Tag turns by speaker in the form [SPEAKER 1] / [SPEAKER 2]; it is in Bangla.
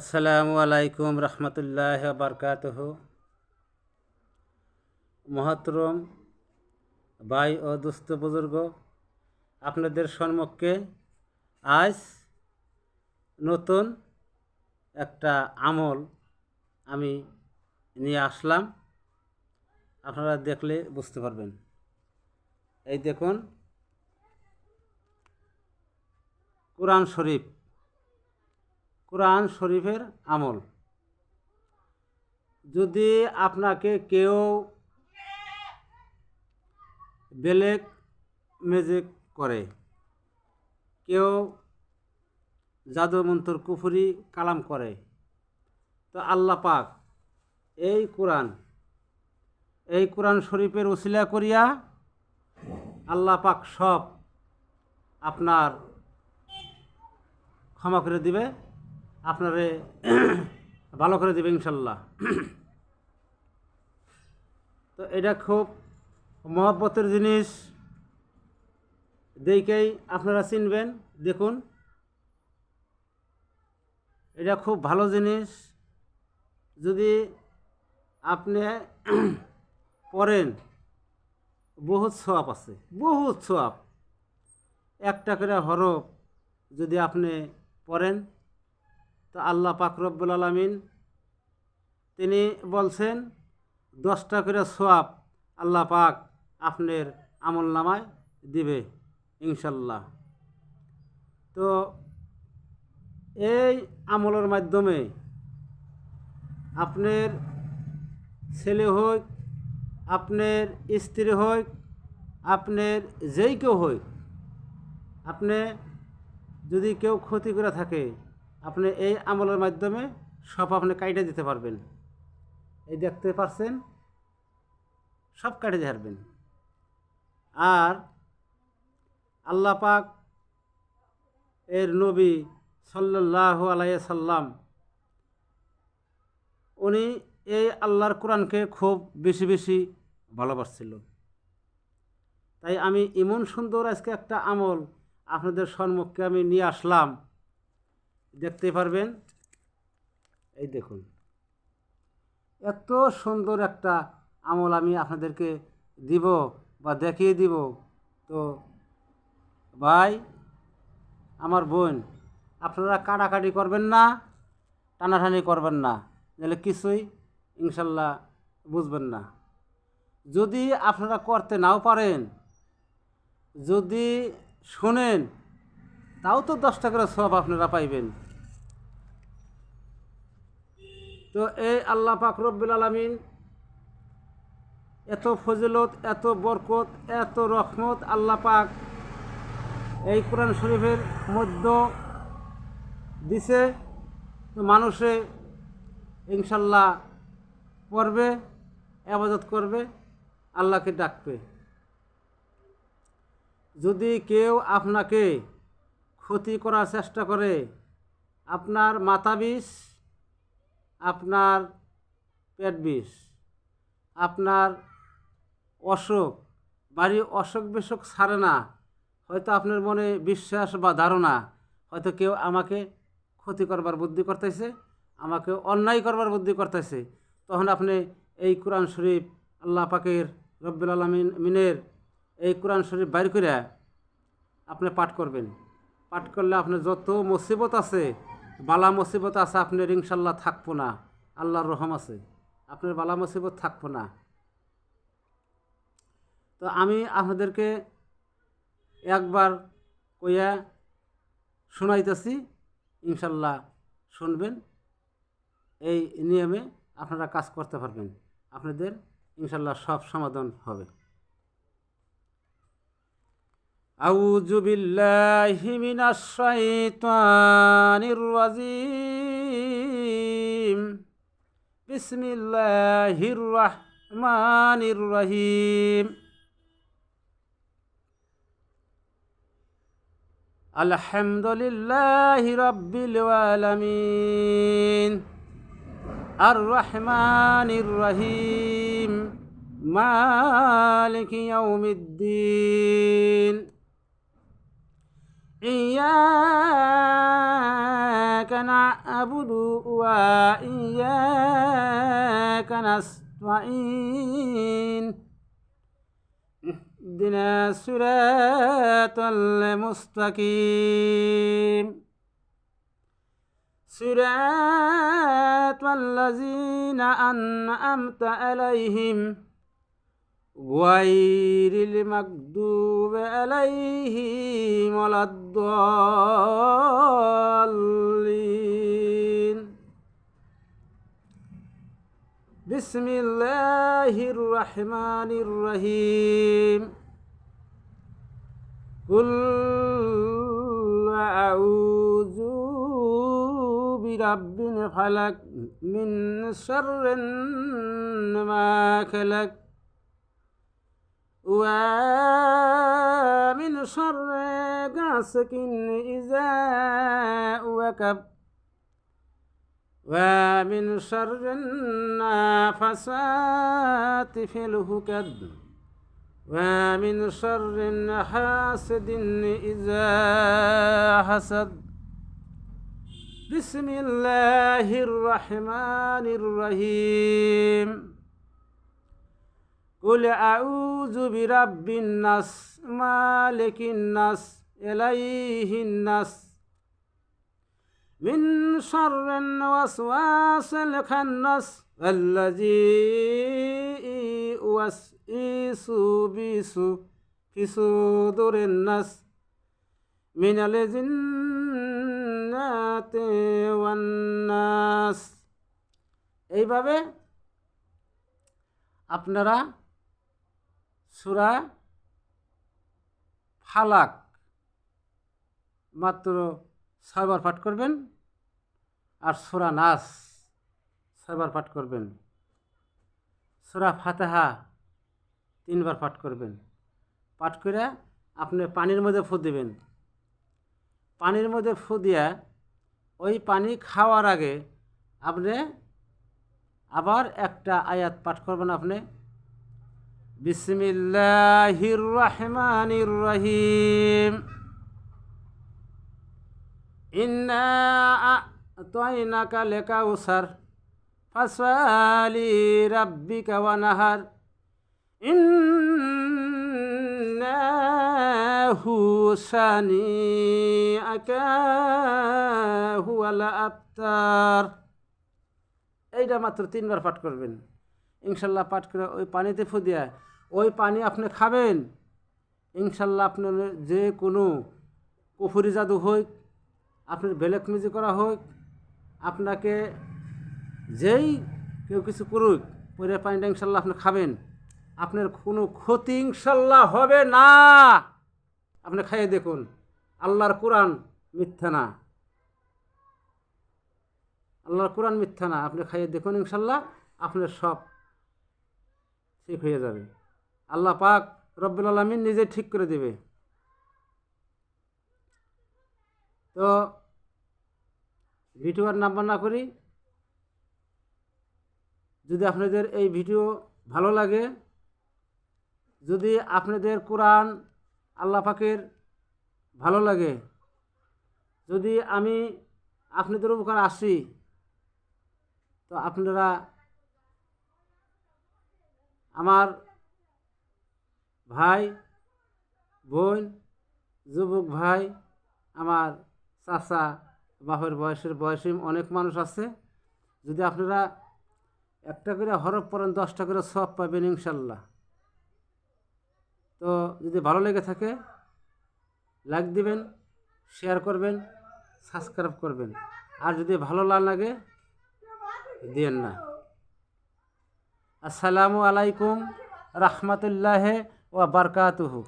[SPEAKER 1] আসসালামু আলাইকুম রহমতুল্লাহ বারকাতহ। মহতরম ভাই ও দুস্থ বুজুর্গ, আপনাদের সম্মুখে আজ নতুন একটা আমল আমি নিয়ে আসলাম। আপনারা দেখলে বুঝতে পারবেন। এই দেখুন, কোরআন শরীফের আমল। যদি আপনাকে কেউ ব্ল্যাক ম্যাজিক করে, কেউ জাদু মন্ত্র কুফরি কালাম করে, তো আল্লাহ পাক এই কোরআন শরীফের উসিলা করিয়া আল্লাহ পাক সব আপনার ক্ষমা করে দিবে, আপনারে ভালো করে দিবে ইনশাল্লাহ। তো এটা খুব মহব্বতের জিনিস, দেখেই আপনারা চিনবেন। দেখুন, এটা খুব ভালো জিনিস। যদি আপনি পড়েন, বহুত সওয়াব আছে, বহুত সওয়াব। একটা করে হরফ যদি আপনি পড়েন, তো আল্লাহ পাক রব্বুল আলামিন তিনি বলছেন 10টা করে সওয়াব আল্লাহ পাক আপনার আমল নামায় দিবে ইনশাল্লাহ। তো এই আমলের মাধ্যমে আপনার ছেলে হোক, আপনার স্ত্রী হোক, আপনার যেই কেউ হোক, আপনি যদি কেউ ক্ষতি করে থাকে, আপনি এই আমলের মাধ্যমে সব আপনি কাইটে দিতে পারবেন। এই দেখতে পাচ্ছেন, সব কাটে দিতে পারবেন। আর আল্লাহ পাক এর নবী সাল্লাল্লাহু আলাইহি সাল্লাম উনি এই আল্লাহর কোরআনকে খুব বেশি বেশি ভালোবাসছিল। তাই আমি এমন সুন্দর আজকে একটা আমল আপনাদের সম্মুখে আমি নিয়ে আসলাম, দেখতে পারবেন। এই দেখুন, এত সুন্দর একটা আমল আমি আপনাদেরকে দিব বা দেখিয়ে দিব। তো ভাই, আমার বোন, আপনারা কাটাকাটি করবেন না, টানাটানি করবেন না, নাহলে কিছুই ইনশাল্লাহ বুঝবেন না। যদি আপনারা করতে নাও পারেন, যদি শোনেন, তাও তো 10টা করে সওয়াব আপনারা পাইবেন। তো এই আল্লাহ পাক রব্বুল আলামিন এত ফজিলত, এত বরকত, এত রহমত আল্লাহ পাক এই কোরআন শরীফের মধ্যে দিছে। তো মানুষে ইনশাল্লাহ পড়বে, ইবাদত করবে, আল্লাহকে ডাকবে। যদি কেউ আপনাকে ক্ষতি করার চেষ্টা করে, আপনার মাথা বিষ, আপনার পেট বিষ, আপনার অসুখ, বাড়ি অসুখ বিসুখ ছাড়ে না, হয়তো আপনার মনে বিশ্বাস বা ধারণা, হয়তো কেউ আমাকে ক্ষতি করবার বুদ্ধি করতেছে, আমাকে অন্যায় করবার বুদ্ধি করতেছে, তখন আপনি এই কোরআন শরীফ আল্লাহ পাকের রব্বুল আলামিনের এই কোরআন শরীফ বাইর করে আপনি পাঠ করবেন। পাঠ করলে আপনার যত মুসিবত আছে, বালা মুসিবত আছে, আপনার ইনশাল্লাহ থাকবো না। আল্লাহর রহম আছে, আপনার বালা মুসিবত থাকবো না। তো আমি আপনাদেরকে একবার কইয়া শোনাইতেছি, ইনশাল্লাহ শুনবেন। এই নিয়মে আপনারা কাজ করতে পারবেন, আপনাদের ইনশাল্লাহ সব সমাধান হবে। আউযু বিল্লাহি মিনাশ শাইতানির রাজিম। বিসমিল্লাহির রহমানির রহিম। আলহামদুলিল্লাহি রাব্বিল আলামিন। আর রহমানির রহিম। মালিকি ইয়াউমিদ্দিন। إياك نعبد وإياك نستعين اهدنا الصراط المستقيم صراط الذين أنعمت عليهم غير المغضوب عليهم ولا الضالين بسم الله الرحمن الرحيم قل أعوذ برب الفلق من شر ما خلق ومن شر غاسق إذا وقب ومن شر النفاثات في العقد ومن شر حاسد إذا حسد بسم الله الرحمن الرحيم قل أعوذ برب الناس مالك الناس إله الناس من شر الوسواس الخناس الذي يوسوس في صدور الناس من الجنة والناس এইভাবে আপনারা সূরা ফালাক মাত্র 6 বার পাঠ করবেন আর সূরা নাস 6 বার পাঠ করবেন সূরা ফাতিহা 3 বার পাঠ করবেন পাঠ করে আপনি পানির মধ্যে ফু দিবেন পানির মধ্যে ফু দিয়া ওই পানি খাওয়ার আগে আপনি আবার একটা আয়াত পাঠ করবেন আপনি বিসমিল্লাহির রহমানির রহিম ইন্না আ'তাইনাকা লাকাউসার ফাসলি রাব্বিকা ওয়ানহার ইন্নাহু শানিআকা হুয়াল আবতার এইটা মাত্র 3 বার পাঠ করবেন ইনশাল্লাহ পাঠ করে ওই পানিতে ফু দিয়া ওই পানি আপনি খাবেন ইনশাল্লাহ আপনার যে কোনো কুফরি জাদু হোক আপনার বেলেকমিজি করা হোক আপনাকে যেই কেউ কিছু করুক ওই পানিটা ইনশাল্লাহ আপনি খাবেন আপনার কোনো ক্ষতি ইনশাল্লাহ হবে না আপনি খাইয়ে দেখুন আল্লাহর কোরআন মিথ্যা না আল্লাহর কোরআন মিথ্যা না আপনি খাইয়ে দেখুন ইনশাল্লাহ আপনার সব ঠিক হয়ে যাবে আল্লাহ পাক রব্বুল আলামিন নিজে ঠিক করে দেবে তো ভিডিও আর নাম্বার না করি যদি আপনাদের এই ভিডিও ভালো লাগে যদি আপনাদের কোরআন আল্লাহ পাকের ভালো লাগে যদি আমি আপনাদের উপকার আসি তো আপনারা আমার ভাই বোন যুবক ভাই আমার চাচা বাপের বয়সী অনেক মানুষ আছে যদি আপনারা একটা করে হরফ পড়েন 10টা করে সওয়াব পাবেন ইনশাল্লাহ তো যদি ভালো লেগে থাকে লাইক দিবেন শেয়ার করবেন সাবস্ক্রাইব করবেন আর যদি ভালো না লাগে দিয়েন না আসসালামু আলাইকুম রাহমাতুল্লাহি ওয়া বারাকাতুহু।